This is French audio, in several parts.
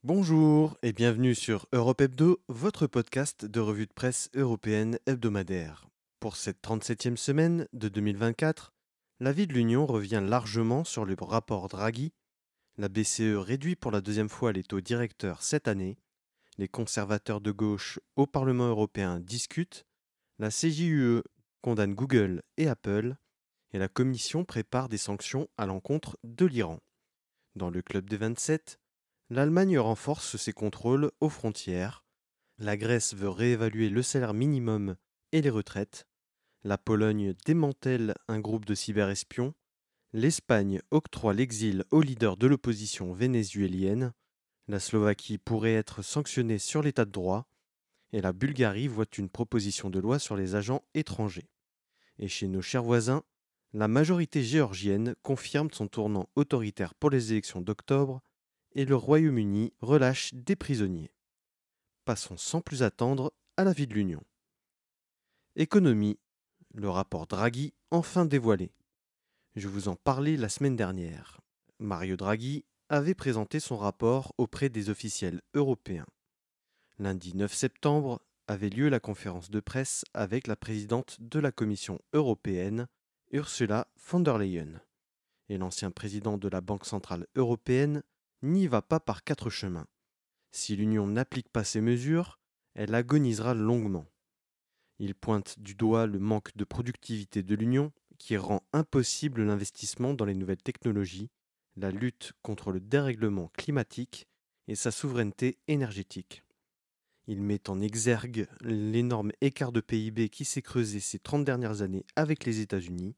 Bonjour et bienvenue sur Europe Hebdo, votre podcast de revue de presse européenne hebdomadaire. Pour cette 37e semaine de 2024, l'avis de l'Union revient largement sur le rapport Draghi. La BCE réduit pour la deuxième fois les taux directeurs cette année. Les conservateurs de gauche au Parlement européen discutent. La CJUE condamne Google et Apple. Et la Commission prépare des sanctions à l'encontre de l'Iran. Dans le club des 27, l'Allemagne renforce ses contrôles aux frontières. La Grèce veut réévaluer le salaire minimum et les retraites. La Pologne démantèle un groupe de cyberespions. L'Espagne octroie l'exil aux leaders de l'opposition vénézuélienne. La Slovaquie pourrait être sanctionnée sur l'état de droit. Et la Bulgarie vote une proposition de loi sur les agents étrangers. Et chez nos chers voisins, la majorité géorgienne confirme son tournant autoritaire pour les élections d'octobre et le Royaume-Uni relâche des prisonniers. Passons sans plus attendre à la vie de l'Union. Économie, le rapport Draghi enfin dévoilé. Je vous en parlais la semaine dernière. Mario Draghi avait présenté son rapport auprès des officiels européens. Lundi 9 septembre avait lieu la conférence de presse avec la présidente de la Commission européenne, Ursula von der Leyen. Et l'ancien président de la Banque centrale européenne n'y va pas par quatre chemins. Si l'Union n'applique pas ces mesures, elle agonisera longuement. Il pointe du doigt le manque de productivité de l'Union qui rend impossible l'investissement dans les nouvelles technologies, la lutte contre le dérèglement climatique et sa souveraineté énergétique. Il met en exergue l'énorme écart de PIB qui s'est creusé ces 30 dernières années avec les États-Unis,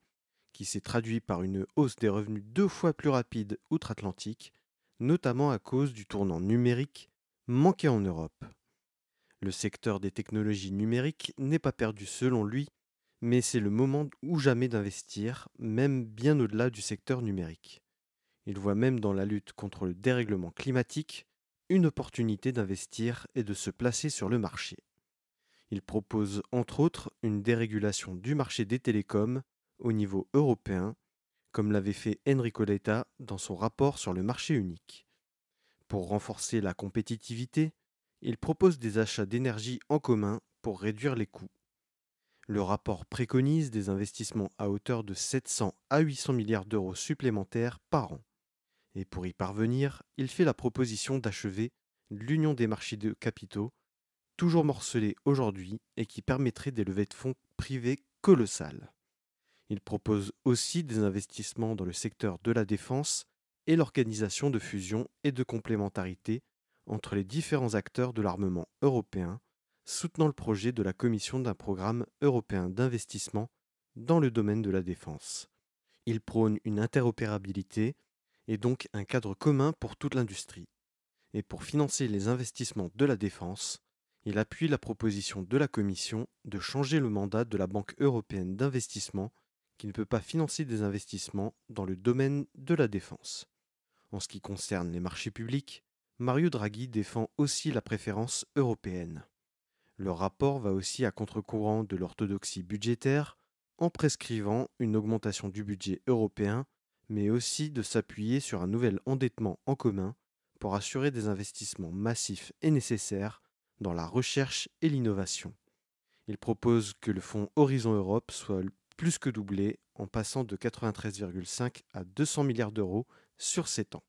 qui s'est traduit par une hausse des revenus 2 fois plus rapide outre-Atlantique, notamment à cause du tournant numérique manqué en Europe. Le secteur des technologies numériques n'est pas perdu selon lui, mais c'est le moment ou jamais d'investir, même bien au-delà du secteur numérique. Il voit même dans la lutte contre le dérèglement climatique une opportunité d'investir et de se placer sur le marché. Il propose entre autres une dérégulation du marché des télécoms au niveau européen, comme l'avait fait Enrico Letta dans son rapport sur le marché unique. Pour renforcer la compétitivité, il propose des achats d'énergie en commun pour réduire les coûts. Le rapport préconise des investissements à hauteur de 700 à 800 milliards d'euros supplémentaires par an. Et pour y parvenir, il fait la proposition d'achever l'union des marchés de capitaux, toujours morcelée aujourd'hui et qui permettrait des levées de fonds privées colossales. Il propose aussi des investissements dans le secteur de la défense et l'organisation de fusion et de complémentarité entre les différents acteurs de l'armement européen, soutenant le projet de la Commission d'un programme européen d'investissement dans le domaine de la défense. Il prône une interopérabilité et donc un cadre commun pour toute l'industrie. Et pour financer les investissements de la défense, il appuie la proposition de la Commission de changer le mandat de la Banque européenne d'investissement qui ne peut pas financer des investissements dans le domaine de la défense. En ce qui concerne les marchés publics, Mario Draghi défend aussi la préférence européenne. Le rapport va aussi à contre-courant de l'orthodoxie budgétaire en prescrivant une augmentation du budget européen, mais aussi de s'appuyer sur un nouvel endettement en commun pour assurer des investissements massifs et nécessaires dans la recherche et l'innovation. Il propose que le fonds Horizon Europe soit plus que doublé en passant de 93,5 à 200 milliards d'euros sur 7 ans.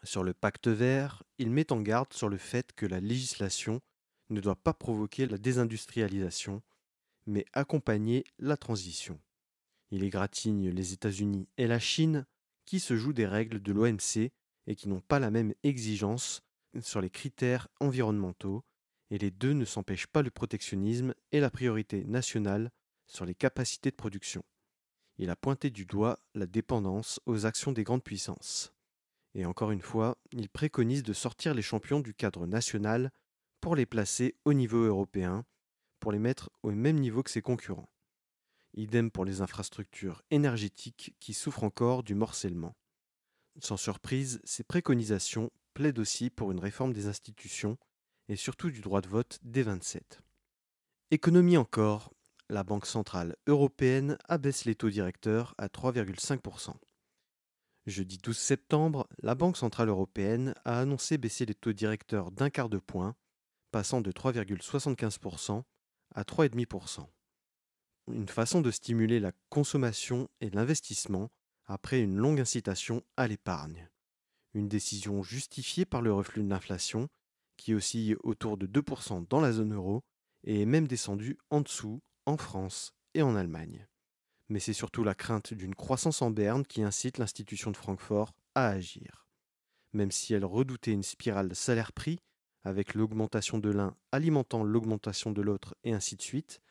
Sur le pacte vert, il met en garde sur le fait que la législation ne doit pas provoquer la désindustrialisation, mais accompagner la transition. Il égratigne les États-Unis et la Chine qui se jouent des règles de l'OMC et qui n'ont pas la même exigence sur les critères environnementaux, et les deux ne s'empêchent pas le protectionnisme et la priorité nationale sur les capacités de production. Il a pointé du doigt la dépendance aux actions des grandes puissances. Et encore une fois, il préconise de sortir les champions du cadre national pour les placer au niveau européen, pour les mettre au même niveau que ses concurrents. Idem pour les infrastructures énergétiques qui souffrent encore du morcellement. Sans surprise, ces préconisations plaident aussi pour une réforme des institutions et surtout du droit de vote des 27. Économie encore, la Banque centrale européenne abaisse les taux directeurs à 3,5%. Jeudi 12 septembre, la Banque centrale européenne a annoncé baisser les taux directeurs d'un quart de point, passant de 3,75% à 3,5%. Une façon de stimuler la consommation et l'investissement après une longue incitation à l'épargne. Une décision justifiée par le reflux de l'inflation, qui oscille autour de 2% dans la zone euro et est même descendue en dessous en France et en Allemagne. Mais c'est surtout la crainte d'une croissance en berne qui incite l'institution de Francfort à agir. Même si elle redoutait une spirale salaire-prix, avec l'augmentation de l'un alimentant l'augmentation de l'autre et ainsi de suite,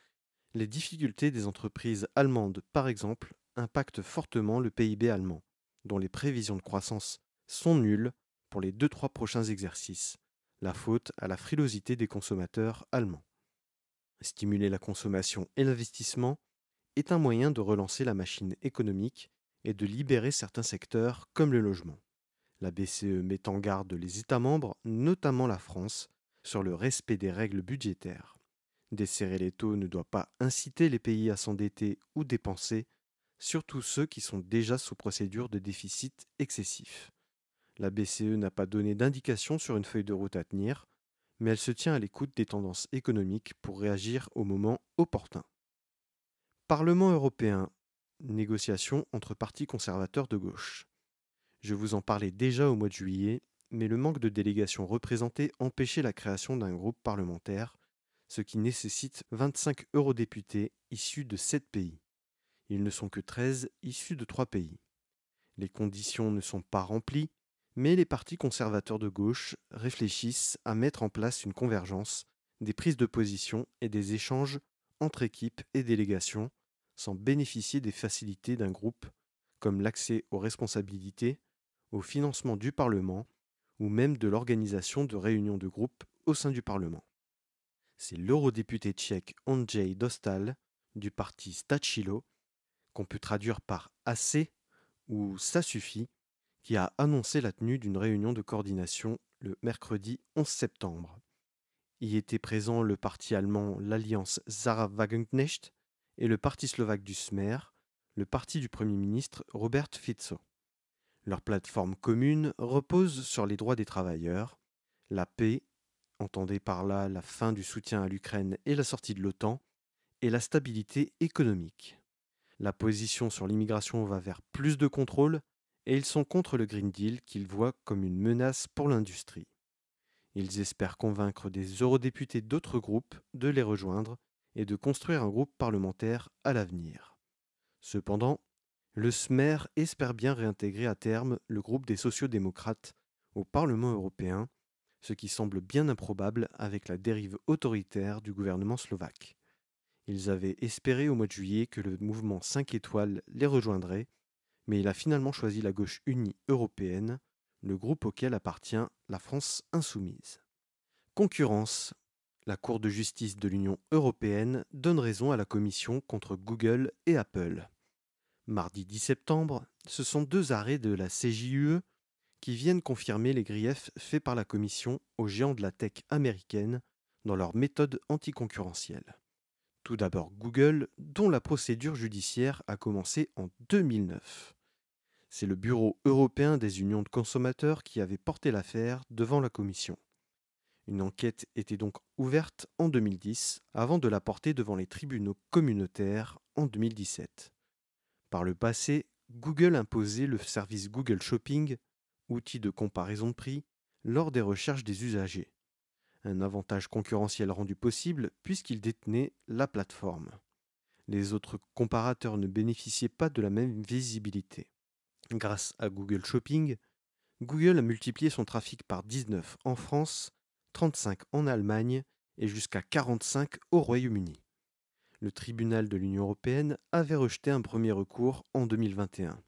les difficultés des entreprises allemandes, par exemple, impactent fortement le PIB allemand, dont les prévisions de croissance sont nulles pour les 2-3 prochains exercices, la faute à la frilosité des consommateurs allemands. Stimuler la consommation et l'investissement est un moyen de relancer la machine économique et de libérer certains secteurs comme le logement. La BCE met en garde les États membres, notamment la France, sur le respect des règles budgétaires. Desserrer les taux ne doit pas inciter les pays à s'endetter ou dépenser, surtout ceux qui sont déjà sous procédure de déficit excessif. La BCE n'a pas donné d'indication sur une feuille de route à tenir, mais elle se tient à l'écoute des tendances économiques pour réagir au moment opportun. Parlement européen. Négociations entre partis conservateurs de gauche. Je vous en parlais déjà au mois de juillet, mais le manque de délégations représentées empêchait la création d'un groupe parlementaire, ce qui nécessite 25 eurodéputés issus de 7 pays. Ils ne sont que 13 issus de 3 pays. Les conditions ne sont pas remplies, mais les partis conservateurs de gauche réfléchissent à mettre en place une convergence, des prises de position et des échanges entre équipes et délégations, sans bénéficier des facilités d'un groupe, comme l'accès aux responsabilités, au financement du Parlement ou même de l'organisation de réunions de groupe au sein du Parlement. C'est l'eurodéputé tchèque Ondřej Dostál du parti Stachilo, qu'on peut traduire par assez ou ça suffit, qui a annoncé la tenue d'une réunion de coordination le mercredi 11 septembre. Y étaient présents le parti allemand l'Alliance Zara Wagenknecht et le parti slovaque du Smer, le parti du Premier ministre Robert Fico. Leur plateforme commune repose sur les droits des travailleurs, la paix, entendez par là la fin du soutien à l'Ukraine et la sortie de l'OTAN, et la stabilité économique. La position sur l'immigration va vers plus de contrôle et ils sont contre le Green Deal qu'ils voient comme une menace pour l'industrie. Ils espèrent convaincre des eurodéputés d'autres groupes de les rejoindre et de construire un groupe parlementaire à l'avenir. Cependant, le Smer espère bien réintégrer à terme le groupe des sociaux-démocrates au Parlement européen, ce qui semble bien improbable avec la dérive autoritaire du gouvernement slovaque. Ils avaient espéré au mois de juillet que le mouvement 5 étoiles les rejoindrait, mais il a finalement choisi la gauche unie européenne, le groupe auquel appartient la France insoumise. Concurrence. La Cour de justice de l'Union européenne donne raison à la Commission contre Google et Apple. Mardi 10 septembre, ce sont 2 arrêts de la CJUE qui viennent confirmer les griefs faits par la Commission aux géants de la tech américaine dans leur méthode anticoncurrentielle. Tout d'abord Google, dont la procédure judiciaire a commencé en 2009. C'est le Bureau européen des unions de consommateurs qui avait porté l'affaire devant la Commission. Une enquête était donc ouverte en 2010 avant de la porter devant les tribunaux communautaires en 2017. Par le passé, Google imposait le service Google Shopping, outil de comparaison de prix, lors des recherches des usagers. Un avantage concurrentiel rendu possible puisqu'il détenait la plateforme. Les autres comparateurs ne bénéficiaient pas de la même visibilité. Grâce à Google Shopping, Google a multiplié son trafic par 19 en France, 35 en Allemagne et jusqu'à 45 au Royaume-Uni. Le tribunal de l'Union européenne avait rejeté un premier recours en 2021.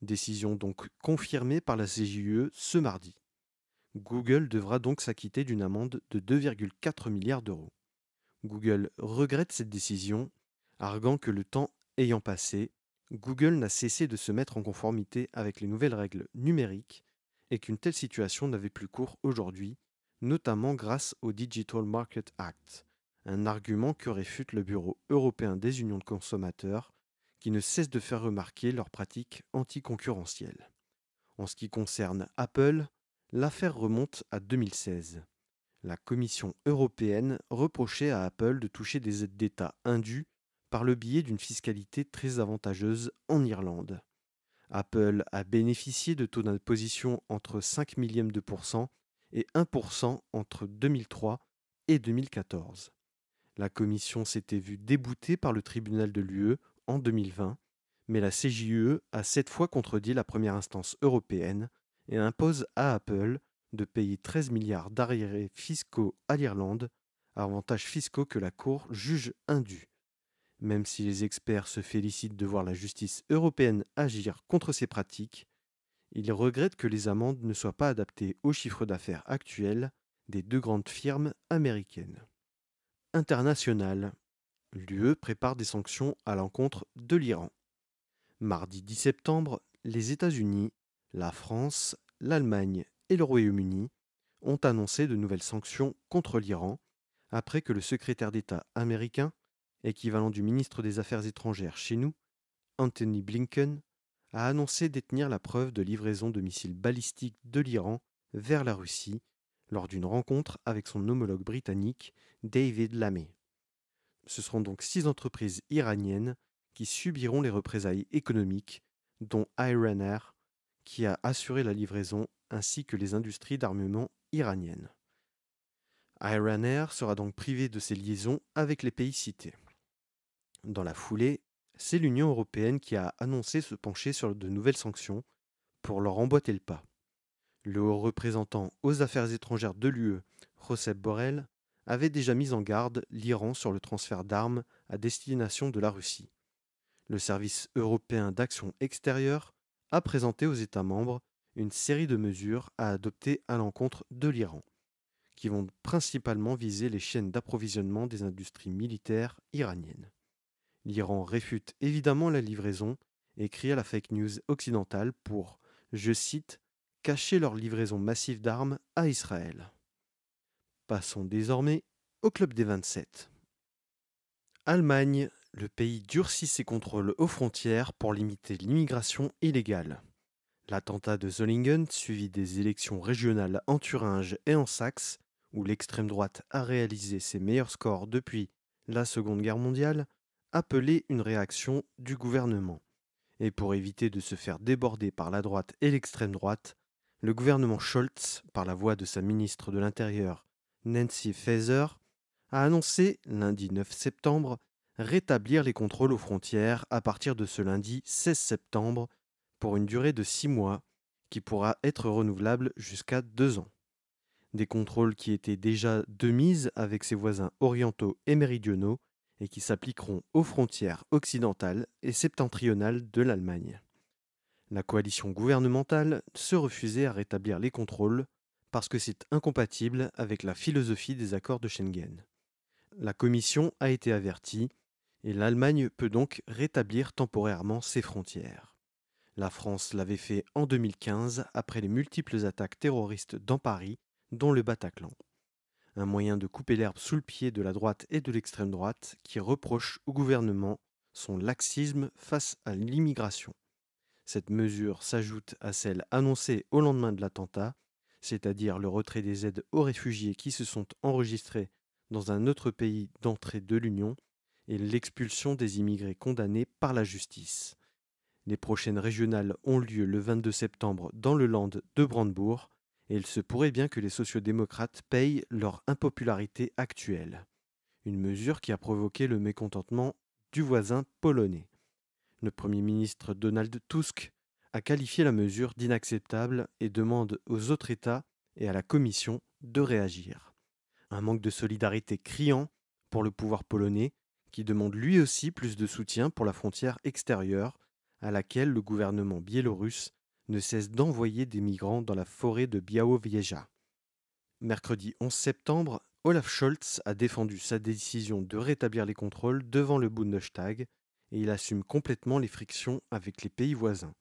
Décision donc confirmée par la CJUE ce mardi. Google devra donc s'acquitter d'une amende de 2,4 milliards d'euros. Google regrette cette décision, arguant que le temps ayant passé, Google n'a cessé de se mettre en conformité avec les nouvelles règles numériques et qu'une telle situation n'avait plus cours aujourd'hui, notamment grâce au Digital Market Act, un argument que réfute le Bureau européen des unions de consommateurs qui ne cesse de faire remarquer leurs pratiques anticoncurrentielles. En ce qui concerne Apple, l'affaire remonte à 2016. La Commission européenne reprochait à Apple de toucher des aides d'État indues par le biais d'une fiscalité très avantageuse en Irlande. Apple a bénéficié de taux d'imposition entre 5 millièmes de pourcent et 1% entre 2003 et 2014. La Commission s'était vue déboutée par le tribunal de l'UE en 2020, mais la CJUE a cette fois contredit la première instance européenne et impose à Apple de payer 13 milliards d'arriérés fiscaux à l'Irlande, avantages fiscaux que la Cour juge indus. Même si les experts se félicitent de voir la justice européenne agir contre ces pratiques, ils regrettent que les amendes ne soient pas adaptées au chiffre d'affaires actuel des deux grandes firmes américaines. International. L'UE prépare des sanctions à l'encontre de l'Iran. Mardi 10 septembre, les États-Unis, la France, l'Allemagne et le Royaume-Uni ont annoncé de nouvelles sanctions contre l'Iran après que le secrétaire d'État américain, équivalent du ministre des Affaires étrangères chez nous, Anthony Blinken, a annoncé détenir la preuve de livraison de missiles balistiques de l'Iran vers la Russie lors d'une rencontre avec son homologue britannique David Lammy. Ce seront donc 6 entreprises iraniennes qui subiront les représailles économiques, dont Iran Air, qui a assuré la livraison, ainsi que les industries d'armement iraniennes. Iran Air sera donc privé de ses liaisons avec les pays cités. Dans la foulée, c'est l'Union européenne qui a annoncé se pencher sur de nouvelles sanctions pour leur emboîter le pas. Le haut représentant aux affaires étrangères de l'UE, Josep Borrell, avait déjà mis en garde l'Iran sur le transfert d'armes à destination de la Russie. Le service européen d'action extérieure a présenté aux États membres une série de mesures à adopter à l'encontre de l'Iran, qui vont principalement viser les chaînes d'approvisionnement des industries militaires iraniennes. L'Iran réfute évidemment la livraison et crie à la fake news occidentale pour, je cite, cacher leur livraison massive d'armes à Israël. Passons désormais au club des 27. Allemagne, le pays durcit ses contrôles aux frontières pour limiter l'immigration illégale. L'attentat de Solingen, suivi des élections régionales en Thuringe et en Saxe, où l'extrême droite a réalisé ses meilleurs scores depuis la Seconde Guerre mondiale, appelait une réaction du gouvernement. Et pour éviter de se faire déborder par la droite et l'extrême droite, le gouvernement Scholz, par la voix de sa ministre de l'Intérieur, Nancy Faeser, a annoncé, lundi 9 septembre, rétablir les contrôles aux frontières à partir de ce lundi 16 septembre pour une durée de 6 mois qui pourra être renouvelable jusqu'à 2 ans. Des contrôles qui étaient déjà de mise avec ses voisins orientaux et méridionaux et qui s'appliqueront aux frontières occidentales et septentrionales de l'Allemagne. La coalition gouvernementale se refusait à rétablir les contrôles parce que c'est incompatible avec la philosophie des accords de Schengen. La Commission a été avertie et l'Allemagne peut donc rétablir temporairement ses frontières. La France l'avait fait en 2015 après les multiples attaques terroristes dans Paris, dont le Bataclan. Un moyen de couper l'herbe sous le pied de la droite et de l'extrême droite qui reprochent au gouvernement son laxisme face à l'immigration. Cette mesure s'ajoute à celle annoncée au lendemain de l'attentat, c'est-à-dire le retrait des aides aux réfugiés qui se sont enregistrés dans un autre pays d'entrée de l'Union et l'expulsion des immigrés condamnés par la justice. Les prochaines régionales ont lieu le 22 septembre dans le Land de Brandebourg et il se pourrait bien que les sociodémocrates payent leur impopularité actuelle. Une mesure qui a provoqué le mécontentement du voisin polonais. Le Premier ministre Donald Tusk a qualifié la mesure d'inacceptable et demande aux autres États et à la Commission de réagir. Un manque de solidarité criant pour le pouvoir polonais qui demande lui aussi plus de soutien pour la frontière extérieure à laquelle le gouvernement biélorusse ne cesse d'envoyer des migrants dans la forêt de Białowieża. Mercredi 11 septembre, Olaf Scholz a défendu sa décision de rétablir les contrôles devant le Bundestag et il assume complètement les frictions avec les pays voisins.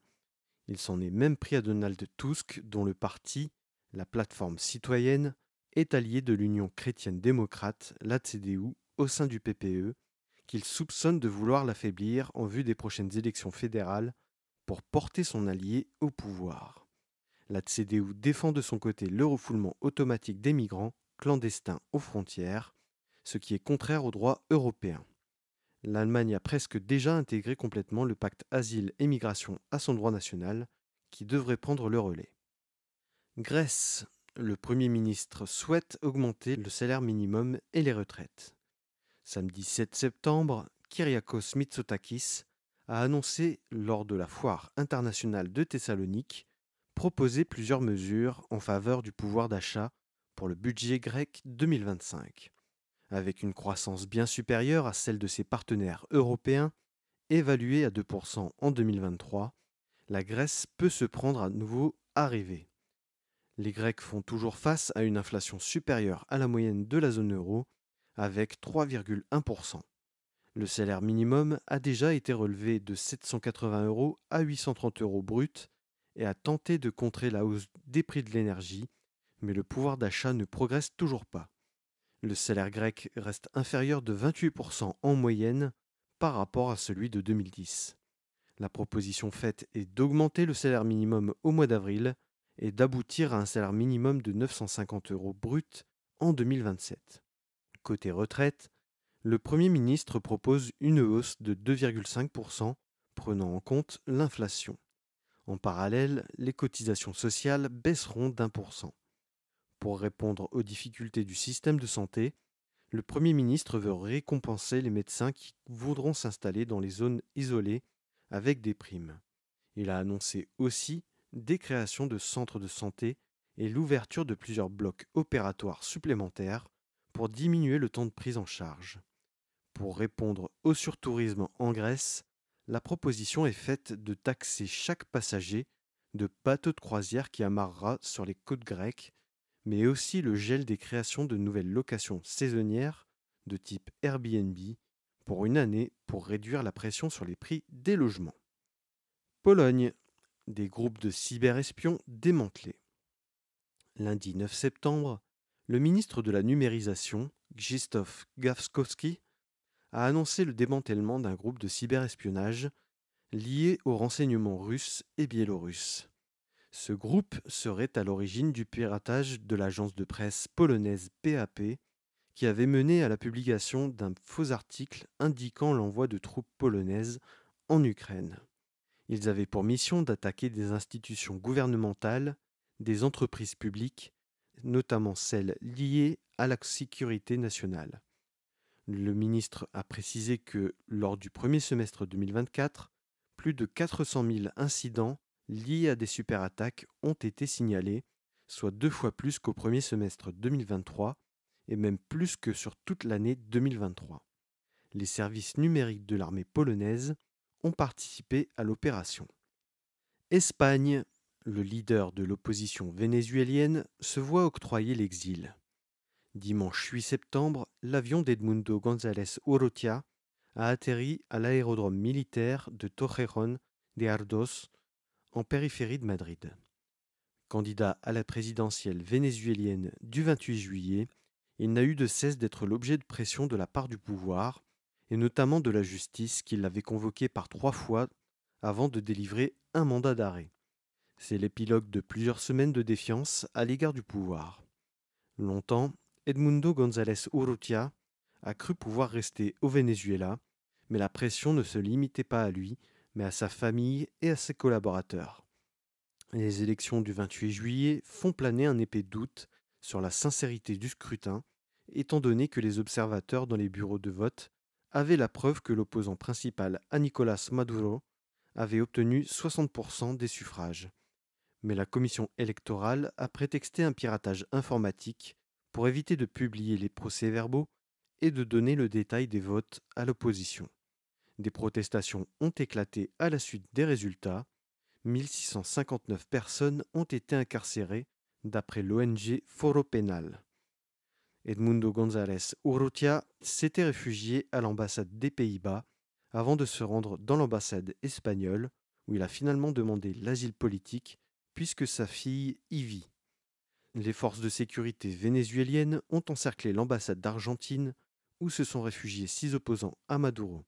Il s'en est même pris à Donald Tusk, dont le parti, la plateforme citoyenne, est allié de l'Union chrétienne-démocrate, la CDU, au sein du PPE, qu'il soupçonne de vouloir l'affaiblir en vue des prochaines élections fédérales pour porter son allié au pouvoir. La CDU défend de son côté le refoulement automatique des migrants clandestins aux frontières, ce qui est contraire au droit européen. L'Allemagne a presque déjà intégré complètement le pacte asile et migration à son droit national, qui devrait prendre le relais. Grèce. Le Premier ministre souhaite augmenter le salaire minimum et les retraites. Samedi 7 septembre, Kyriakos Mitsotakis a annoncé lors de la foire internationale de Thessalonique proposer plusieurs mesures en faveur du pouvoir d'achat pour le budget grec 2025. Avec une croissance bien supérieure à celle de ses partenaires européens, évaluée à 2% en 2023, la Grèce peut se prendre à nouveau à rêver. Les Grecs font toujours face à une inflation supérieure à la moyenne de la zone euro, avec 3,1%. Le salaire minimum a déjà été relevé de 780 € à 830 € brut et a tenté de contrer la hausse des prix de l'énergie, mais le pouvoir d'achat ne progresse toujours pas. Le salaire grec reste inférieur de 28% en moyenne par rapport à celui de 2010. La proposition faite est d'augmenter le salaire minimum au mois d'avril et d'aboutir à un salaire minimum de 950 € brut en 2027. Côté retraite, le Premier ministre propose une hausse de 2,5%, prenant en compte l'inflation. En parallèle, les cotisations sociales baisseront d'1%. Pour répondre aux difficultés du système de santé, le Premier ministre veut récompenser les médecins qui voudront s'installer dans les zones isolées avec des primes. Il a annoncé aussi des créations de centres de santé et l'ouverture de plusieurs blocs opératoires supplémentaires pour diminuer le temps de prise en charge. Pour répondre au surtourisme en Grèce, la proposition est faite de taxer chaque passager de bateau de croisière qui amarrera sur les côtes grecques, mais aussi le gel des créations de nouvelles locations saisonnières de type Airbnb pour une année pour réduire la pression sur les prix des logements. Pologne. Des groupes de cyberespions démantelés. Lundi 9 septembre, le ministre de la numérisation, Krzysztof Gawkowski, a annoncé le démantèlement d'un groupe de cyberespionnage lié aux renseignements russes et biélorusses. Ce groupe serait à l'origine du piratage de l'agence de presse polonaise PAP, qui avait mené à la publication d'un faux article indiquant l'envoi de troupes polonaises en Ukraine. Ils avaient pour mission d'attaquer des institutions gouvernementales, des entreprises publiques, notamment celles liées à la sécurité nationale. Le ministre a précisé que, lors du premier semestre 2024, plus de 400 000 incidents liés à des superattaques ont été signalés, soit 2 fois plus qu'au premier semestre 2023 et même plus que sur toute l'année 2023. Les services numériques de l'armée polonaise ont participé à l'opération. Espagne. Le leader de l'opposition vénézuélienne se voit octroyer l'exil. Dimanche 8 septembre, l'avion d'Edmundo González Urrutia a atterri à l'aérodrome militaire de Torrejón de Ardoz, en périphérie de Madrid. Candidat à la présidentielle vénézuélienne du 28 juillet, il n'a eu de cesse d'être l'objet de pression de la part du pouvoir, et notamment de la justice qui l'avait convoqué par 3 fois avant de délivrer un mandat d'arrêt. C'est l'épilogue de plusieurs semaines de défiance à l'égard du pouvoir. Longtemps, Edmundo González Urrutia a cru pouvoir rester au Venezuela, mais la pression ne se limitait pas à lui, mais à sa famille et à ses collaborateurs. Les élections du 28 juillet font planer un épais doute sur la sincérité du scrutin, étant donné que les observateurs dans les bureaux de vote avaient la preuve que l'opposant principal à Nicolás Maduro avait obtenu 60% des suffrages. Mais la commission électorale a prétexté un piratage informatique pour éviter de publier les procès-verbaux et de donner le détail des votes à l'opposition. Des protestations ont éclaté à la suite des résultats. 1659 personnes ont été incarcérées d'après l'ONG Foro Penal. Edmundo González Urrutia s'était réfugié à l'ambassade des Pays-Bas avant de se rendre dans l'ambassade espagnole où il a finalement demandé l'asile politique puisque sa fille y vit. Les forces de sécurité vénézuéliennes ont encerclé l'ambassade d'Argentine où se sont réfugiés 6 opposants à Maduro.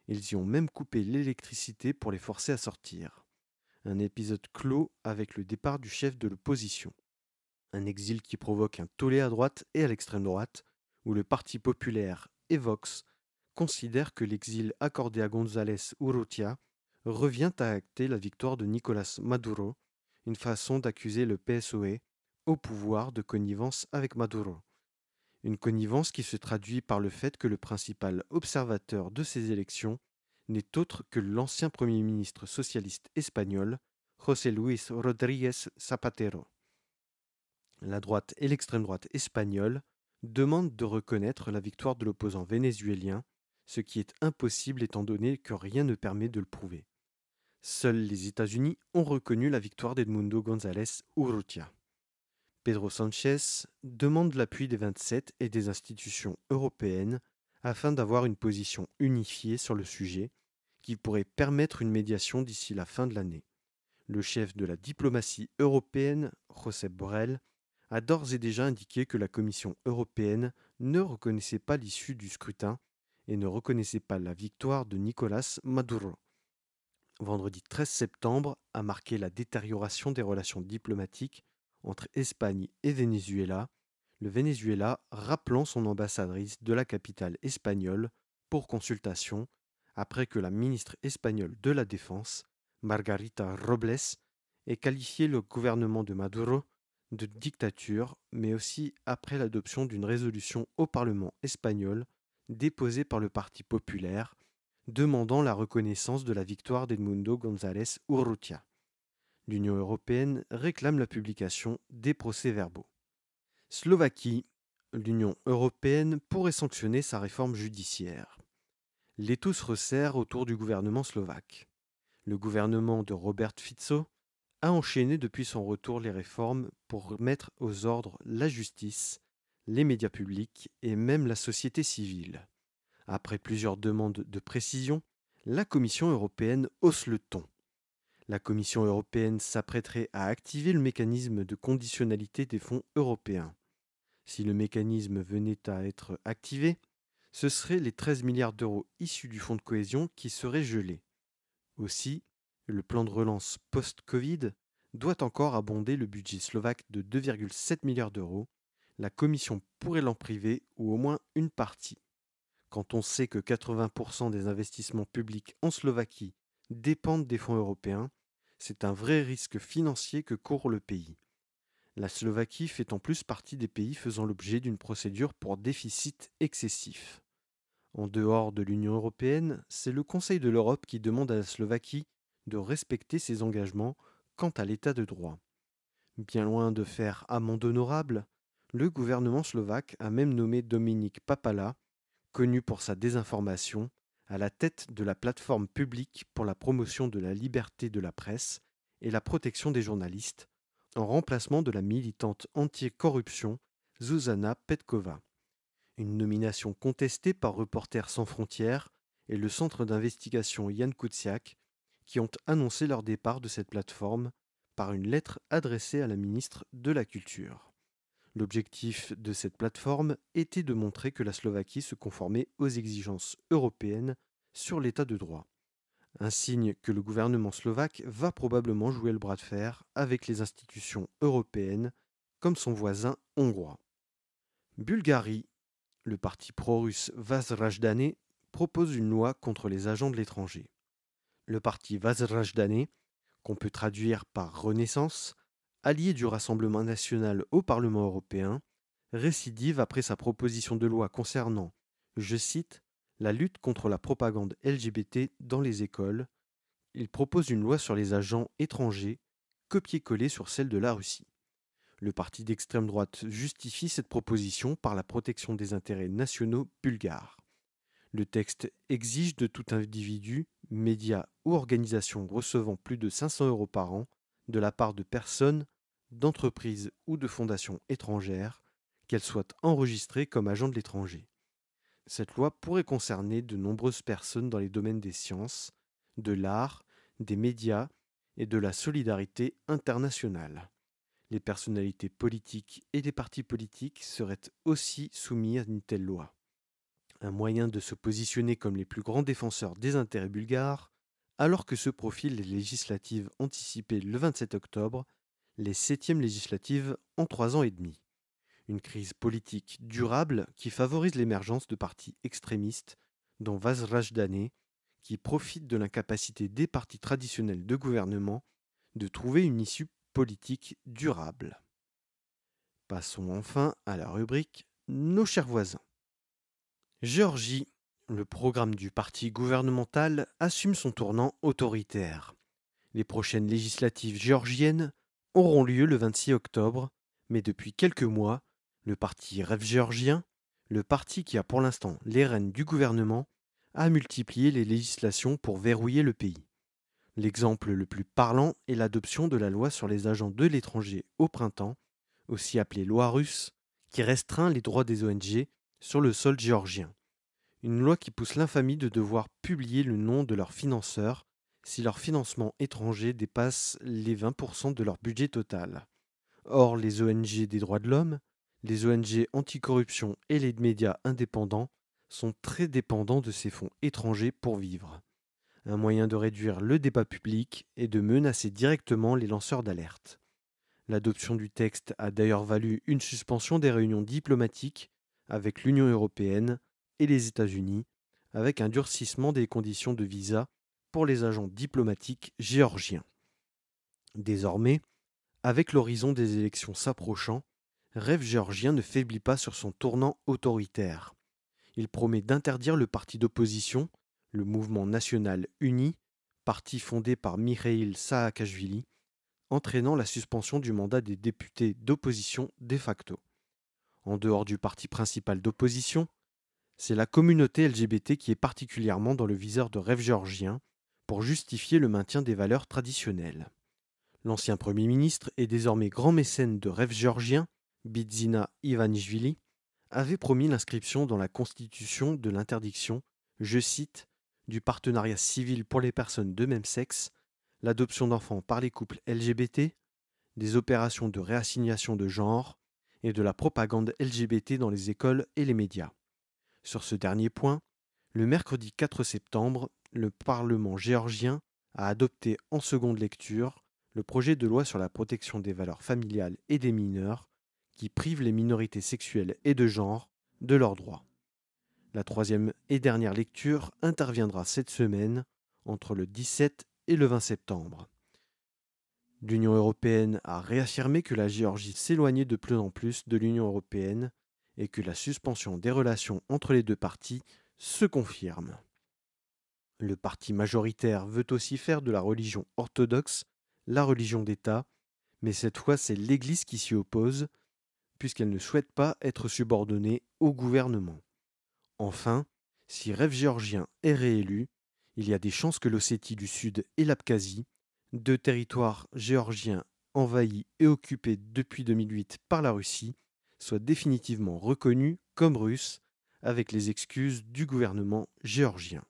Ils y ont même coupé l'électricité pour les forcer à sortir. un épisode clos avec le départ du chef de l'opposition. Un exil qui provoque un tollé à droite et à l'extrême droite, où le Parti populaire et Vox considèrent que l'exil accordé à González Urrutia revient à acter la victoire de Nicolás Maduro, une façon d'accuser le PSOE au pouvoir de connivence avec Maduro. Une connivence qui se traduit par le fait que le principal observateur de ces élections n'est autre que l'ancien Premier ministre socialiste espagnol, José Luis Rodríguez Zapatero. La droite et l'extrême droite espagnole demandent de reconnaître la victoire de l'opposant vénézuélien, ce qui est impossible étant donné que rien ne permet de le prouver. Seuls les États-Unis ont reconnu la victoire d'Edmundo González Urrutia. Pedro Sánchez demande l'appui des 27 et des institutions européennes afin d'avoir une position unifiée sur le sujet qui pourrait permettre une médiation d'ici la fin de l'année. Le chef de la diplomatie européenne, Josep Borrell, a d'ores et déjà indiqué que la Commission européenne ne reconnaissait pas l'issue du scrutin et ne reconnaissait pas la victoire de Nicolás Maduro. Vendredi 13 septembre a marqué la détérioration des relations diplomatiques entre Espagne et Venezuela, le Venezuela rappelant son ambassadrice de la capitale espagnole pour consultation après que la ministre espagnole de la Défense, Margarita Robles, ait qualifié le gouvernement de Maduro de dictature, mais aussi après l'adoption d'une résolution au Parlement espagnol déposée par le Parti populaire demandant la reconnaissance de la victoire d'Edmundo González Urrutia. L'Union européenne réclame la publication des procès-verbaux. Slovaquie. L'Union européenne pourrait sanctionner sa réforme judiciaire. L'étau se resserre autour du gouvernement slovaque. Le gouvernement de Robert Fico a enchaîné depuis son retour les réformes pour mettre aux ordres la justice, les médias publics et même la société civile. Après plusieurs demandes de précision, la Commission européenne hausse le ton. La Commission européenne s'apprêterait à activer le mécanisme de conditionnalité des fonds européens. Si le mécanisme venait à être activé, ce seraient les 13 milliards d'euros issus du fonds de cohésion qui seraient gelés. Aussi, le plan de relance post-Covid doit encore abonder le budget slovaque de 2,7 milliards d'euros. La Commission pourrait l'en priver ou au moins une partie. Quand on sait que 80% des investissements publics en Slovaquie dépendent des fonds européens, c'est un vrai risque financier que court le pays. La Slovaquie fait en plus partie des pays faisant l'objet d'une procédure pour déficit excessif. En dehors de l'Union européenne, c'est le Conseil de l'Europe qui demande à la Slovaquie de respecter ses engagements quant à l'état de droit. Bien loin de faire amende honorable, le gouvernement slovaque a même nommé Dominik Papala, connu pour sa désinformation, à la tête de la plateforme publique pour la promotion de la liberté de la presse et la protection des journalistes, en remplacement de la militante anti-corruption Zuzana Petkova. Une nomination contestée par Reporters sans frontières et le centre d'investigation Jan Kuciak, qui ont annoncé leur départ de cette plateforme par une lettre adressée à la ministre de la Culture. L'objectif de cette plateforme était de montrer que la Slovaquie se conformait aux exigences européennes sur l'état de droit. Un signe que le gouvernement slovaque va probablement jouer le bras de fer avec les institutions européennes, comme son voisin hongrois. Bulgarie. Le parti pro-russe Vazrajdane propose une loi contre les agents de l'étranger. Le parti Vazrajdane, qu'on peut traduire par Renaissance, allié du Rassemblement national au Parlement européen, récidive après sa proposition de loi concernant, je cite, la lutte contre la propagande LGBT dans les écoles. Il propose une loi sur les agents étrangers, copier-coller sur celle de la Russie. Le parti d'extrême droite justifie cette proposition par la protection des intérêts nationaux bulgares. Le texte exige de tout individu, média ou organisation recevant plus de 500 € par an de la part de personnes, d'entreprises ou de fondations étrangères, qu'elles soient enregistrées comme agents de l'étranger. Cette loi pourrait concerner de nombreuses personnes dans les domaines des sciences, de l'art, des médias et de la solidarité internationale. Les personnalités politiques et les partis politiques seraient aussi soumis à une telle loi. Un moyen de se positionner comme les plus grands défenseurs des intérêts bulgares, Alors que se profilent les législatives anticipées le 27 octobre, les 7e législatives en 3 ans et demi. Une crise politique durable qui favorise l'émergence de partis extrémistes, dont Vaz Rajdane, qui profitent de l'incapacité des partis traditionnels de gouvernement de trouver une issue politique durable. Passons enfin à la rubrique Nos chers voisins. Géorgie, le programme du parti gouvernemental assume son tournant autoritaire. Les prochaines législatives géorgiennes auront lieu le 26 octobre, mais depuis quelques mois, le parti Rêve géorgien, le parti qui a pour l'instant les rênes du gouvernement, a multiplié les législations pour verrouiller le pays. L'exemple le plus parlant est l'adoption de la loi sur les agents de l'étranger au printemps, aussi appelée loi russe, qui restreint les droits des ONG sur le sol géorgien. Une loi qui pousse l'infamie de devoir publier le nom de leurs financeurs si leur financement étranger dépasse les 20% de leur budget total. Or, les ONG des droits de l'homme, les ONG anticorruption et les médias indépendants sont très dépendants de ces fonds étrangers pour vivre. Un moyen de réduire le débat public et de menacer directement les lanceurs d'alerte. L'adoption du texte a d'ailleurs valu une suspension des réunions diplomatiques avec l'Union européenne et les États-Unis, avec un durcissement des conditions de visa pour les agents diplomatiques géorgiens. Désormais, avec l'horizon des élections s'approchant, Rêve géorgien ne faiblit pas sur son tournant autoritaire. Il promet d'interdire le parti d'opposition, le Mouvement national uni, parti fondé par Mikhail Saakashvili, entraînant la suspension du mandat des députés d'opposition de facto. En dehors du parti principal d'opposition, c'est la communauté LGBT qui est particulièrement dans le viseur de Rêve géorgien pour justifier le maintien des valeurs traditionnelles. L'ancien Premier ministre et désormais grand mécène de Rêve géorgien, Bidzina Ivanishvili, avait promis l'inscription dans la Constitution de l'interdiction, je cite, du partenariat civil pour les personnes de même sexe, l'adoption d'enfants par les couples LGBT, des opérations de réassignation de genre et de la propagande LGBT dans les écoles et les médias. Sur ce dernier point, le mercredi 4 septembre, le Parlement géorgien a adopté en seconde lecture le projet de loi sur la protection des valeurs familiales et des mineurs qui prive les minorités sexuelles et de genre de leurs droits. La troisième et dernière lecture interviendra cette semaine entre le 17 et le 20 septembre. L'Union européenne a réaffirmé que la Géorgie s'éloignait de plus en plus de l'Union européenne et que la suspension des relations entre les deux parties se confirme. Le parti majoritaire veut aussi faire de la religion orthodoxe la religion d'État, mais cette fois c'est l'Église qui s'y oppose, puisqu'elle ne souhaite pas être subordonnée au gouvernement. Enfin, si Rêve géorgien est réélu, il y a des chances que l'Ossétie du Sud et l'Abkhazie, deux territoires géorgiens envahis et occupés depuis 2008 par la Russie, soient définitivement reconnus comme russes, avec les excuses du gouvernement géorgien.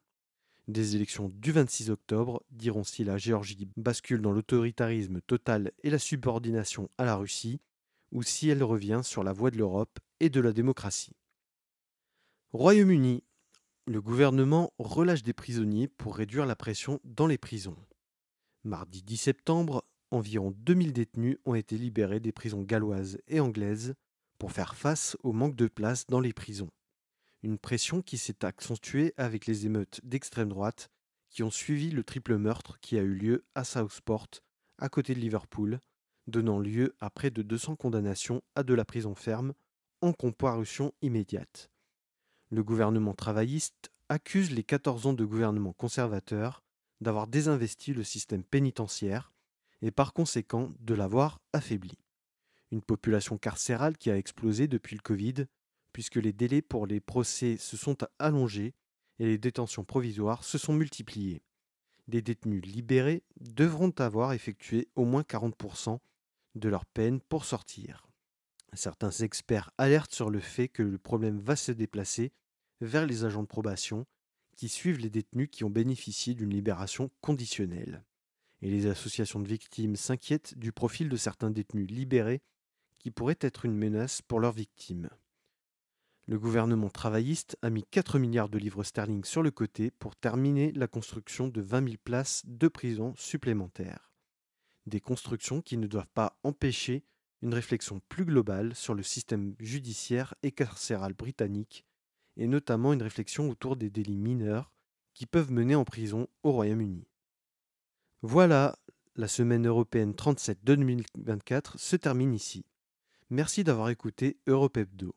Des élections du 26 octobre diront si la Géorgie bascule dans l'autoritarisme total et la subordination à la Russie, ou si elle revient sur la voie de l'Europe et de la démocratie. Royaume-Uni. Le gouvernement relâche des prisonniers pour réduire la pression dans les prisons. Mardi 10 septembre, environ 2000 détenus ont été libérés des prisons galloises et anglaises pour faire face au manque de place dans les prisons. Une pression qui s'est accentuée avec les émeutes d'extrême droite qui ont suivi le triple meurtre qui a eu lieu à Southport, à côté de Liverpool, donnant lieu à près de 200 condamnations à de la prison ferme en comparution immédiate. Le gouvernement travailliste accuse les 14 ans de gouvernement conservateur d'avoir désinvesti le système pénitentiaire et par conséquent de l'avoir affaibli. Une population carcérale qui a explosé depuis le Covid, puisque les délais pour les procès se sont allongés et les détentions provisoires se sont multipliées. Des détenus libérés devront avoir effectué au moins 40% de leur peine pour sortir. Certains experts alertent sur le fait que le problème va se déplacer vers les agents de probation qui suivent les détenus qui ont bénéficié d'une libération conditionnelle. Et les associations de victimes s'inquiètent du profil de certains détenus libérés qui pourraient être une menace pour leurs victimes. Le gouvernement travailliste a mis 4 milliards de livres sterling sur le côté pour terminer la construction de 20 000 places de prison supplémentaires. Des constructions qui ne doivent pas empêcher une réflexion plus globale sur le système judiciaire et carcéral britannique, et notamment une réflexion autour des délits mineurs qui peuvent mener en prison au Royaume-Uni. Voilà, la semaine européenne 37 de 2024 se termine ici. Merci d'avoir écouté Europe Hebdo.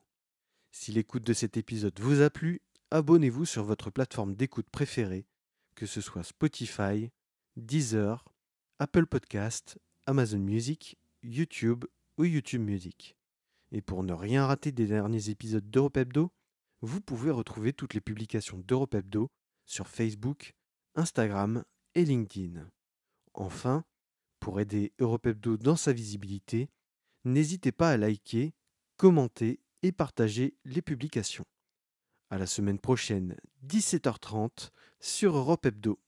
Si l'écoute de cet épisode vous a plu, abonnez-vous sur votre plateforme d'écoute préférée, que ce soit Spotify, Deezer, Apple Podcast, Amazon Music, YouTube ou YouTube Music. Et pour ne rien rater des derniers épisodes d'Europe Hebdo, vous pouvez retrouver toutes les publications d'Europe Hebdo sur Facebook, Instagram et LinkedIn. Enfin, pour aider Europe Hebdo dans sa visibilité, n'hésitez pas à liker, commenter et partager les publications. À la semaine prochaine, 17h30, sur Europe Hebdo.